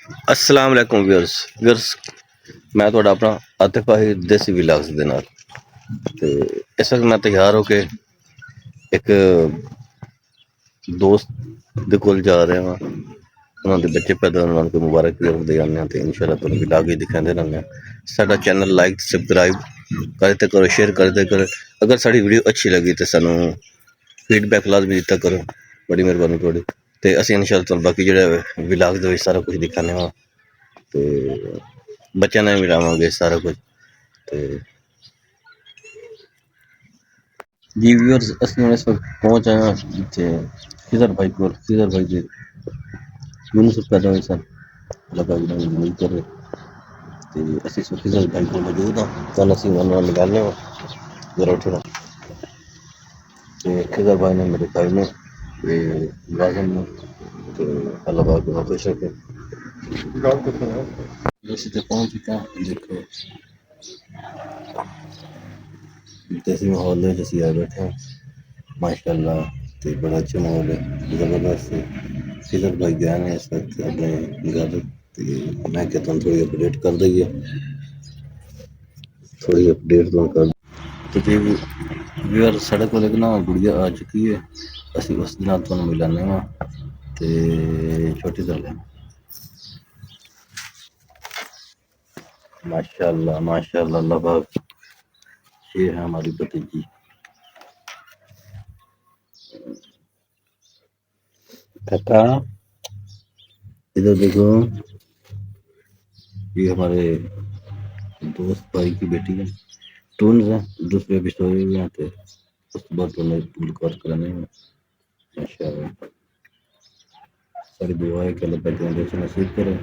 अस्सलाम वालेकुम viewers viewers मैं ਤੁਹਾਡਾ ਆਪਣਾ ਆਤਿਫ ਆਹਿਰ ਦੇਸੀ ਵਿਲਾਗਸ ਦੇ ਨਾਲ ਤੇ ਇਸ ਵਕਤ ਮੈਂ ਤਿਆਰ ਹੋ ਕੇ ਇੱਕ ਦੋਸਤ ਦੇ ਕੋਲ ਜਾ ਰਿਹਾ ਹਾਂ। ਉਹਨਾਂ ਦੇ ਬੱਚੇ ਪੈਦਾ ਹੋਣ ਉਹਨਾਂ ਨੂੰ ਮੁਬਾਰਕ ਦੇ ਆਉਂਦੇ ਹਾਂ ਤੇ ਇਨਸ਼ਾਅੱਲਾ ਤੁਹਾਨੂੰ ਵਿਲਾਗ ਹੀ ਦਿਖਾਉਂਦੇ ਰਹਿੰਦੇ ਹਾਂ। ਸਾਡਾ ਚੈਨਲ ਲਾਈਕ ਸਬਸਕ੍ਰਾइब करते करो, शेयर करते करो। अगर साड़ी वीडियो अच्छी लगी तो सानू फीडबैक लाजमी दिता करो, बड़ी मेहरबानी थोड़ी। तो असीं इंशाअल्लाह तुहानूं बाकी जेहड़ा विलाग दे विच सारा कुछ दिखाने वा ते बच्चों ने मिलावांगे सारा कुछ। तो जी व्यूअर्स असीं हुण इस वक्त पहुंच आए हैं जिथे खिजर भाई को खिजर भाई जी यूनुस पैदा हुए सन, अल्लाह पाक उन्हां दी उम्मीद करे। तो असीं इस वक्त खिजर भाई को मौजूद हाँ, कल असीं उन्हां नाल मिलाने वा जरा उठो। खिजर भाई ने मेरे भाई ने मुलाजिम ने तो अल्लाह पाक उन्हें खुश रखे। जैसे तो पहुंच चुका देखो देसी माहौल में जैसे आए बैठे हैं माशाल्लाह। तो बड़ा अच्छा माहौल है, ज़बरदस्त। खिजर भाई गए हैं इस वक्त अपने घर। तो मैं कहता हूँ थोड़ी अपडेट कर दईए, थोड़ी अपडेट तो कर। तो जी व्यूअर साढ़े को ना गुड़िया आ चुकी है, असीं उस दिन तुहानूं मिलाने वा। तो छोटी गल है माशाल्लाह माशाल्लाह, अल्लाह पाक। ये है हमारी भतीजी। काका इधर देखो, ये हमारे दोस्त भाई की बेटी है, ट्विन्स हैं। दूसरे भी सोए हुए हैं तो उस बाद उन्हें मुलाकात कराने में माशाल्लाह। सारी दुआ है कि अल्लाह पाक जनरेशन नसीब करे।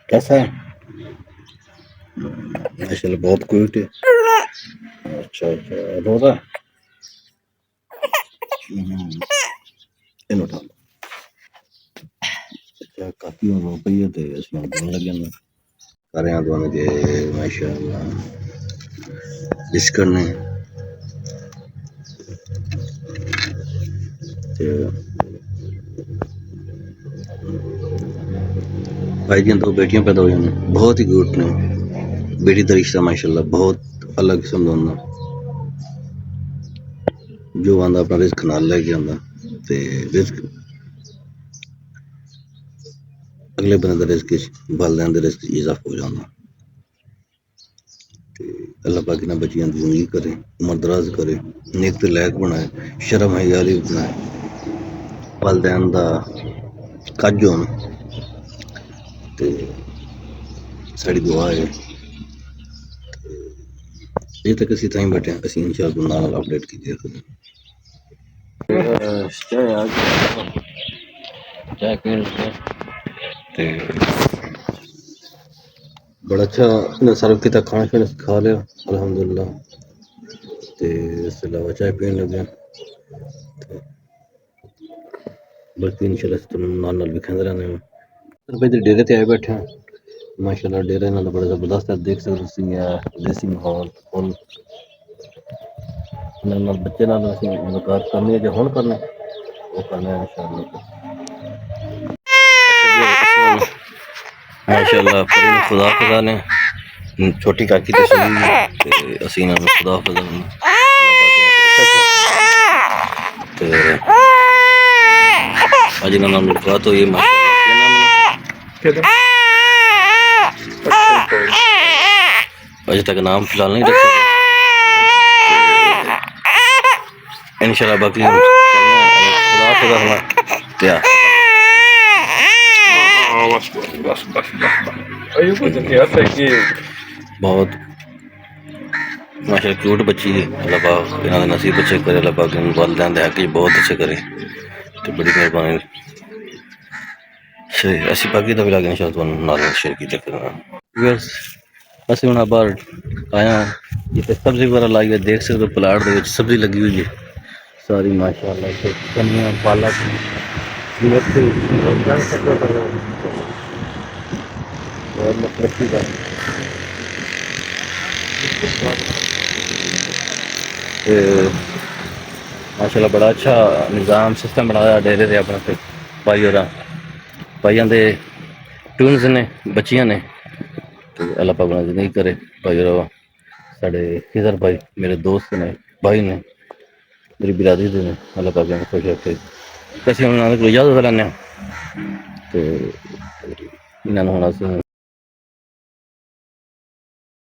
कैसा है माशाल्लाह, बहुत क्यूट है। अच्छा अच्छा रो रहा है। इन्हों उठा लो। अच्छा काकी रो पई है तो असं बोलने लगे ना कर रहे हैं दोनों के माशाल्लाह विश करने। तो भाई जी दो बेटियां पैदा हुई हैं, बहुत ही क्यूट ने। बेटी का रिश्ता माशाल्लाह बहुत अलग किस्म का होंदा, जो आंदा अपना रिस्क नाल लेके आंदा ते रिस्क अगले बंदे दे रिस्क वालदैन दे रिस्क इजाफा हो जांदा। अल्लाह पाक इन्हां बच्चियां दी जिंदगी करे, उम्र दराज करे, नेक ते लायक बनाए, शर्म हया आली बनाए, वालदैन दा कज होन। ते साड़ी दुआ है। अजे तक असीं ताईं बैठे असीं इंशाअल्लाह नाल अपडेट कीती रखदे। चाय पीन ते बड़ा अच्छा इन्हें सर्व किया, खाना शाना खा लिया अल्हम्दुलिल्लाह। ते इसके अलावा चाय पीन लगे बल्कि इंशाअल्लाह तुहानूं नाल नाल विखांदे रहने हैं। भाई दे डेरे ते आए बैठे हैं माशाल्लाह, डेरा इन्हां दा बड़ा जबरदस्त है। देख सकदे तुसीं देसी माहौल फुल। इन्हां नाल बच्चे नाल असीं मुलाकात करनी है, जे हुण करना वो करना है इंशाअल्लाह। माशाल्लाह फरीन खुदा खुदा ने छोटी काकी तो सुनी ते असीं इन्हां नूं खुदा खुदा ते अज इन्हां नाल मुलाकात हुई है माशाल्लाह। अजे तक नाम फिलहाल नहीं रखा इंशाल्लाह, बाकी खुदा खुदा क्या बहुत माशाल्लाह क्यूट बच्ची है। अल्लाह पाक इन्हां दे नसीब अच्छे करे, अल्लाह पाक इन वालिदैन दे हक बहुत अच्छे करे तो बड़ी मेहरबानी से। असीं बाकी दा भी लागे इंशाअल्लाह तुहानूं नाल शेयर कीते करांगे। व्यूअर्स असीं हुण बाहर आया जिथे सब्जी वगैरह लाई है, देख सकते हो प्लाट दे विच सब्जी लगी हुई है सारी माशाल्लाह। धनिया पालक मेथी और मक्खी का माशाल्लाह बड़ा अच्छा निज़ाम सिस्टम बनाया डेरे से अपने ते भाई और भाइयों के ट्यून्स ने बच्चियां ने तो अल्लाह पाक उन्हें जिंदगी करे भाई और साढ़े खिजर भाई मेरे दोस्त ने भाई ने मेरी बिरादरी दे ने अल्लाह पाक उन्हें खुश रखे कैसे उन्होंने कोई इजाजत लैने तो इन्होंने हुण अस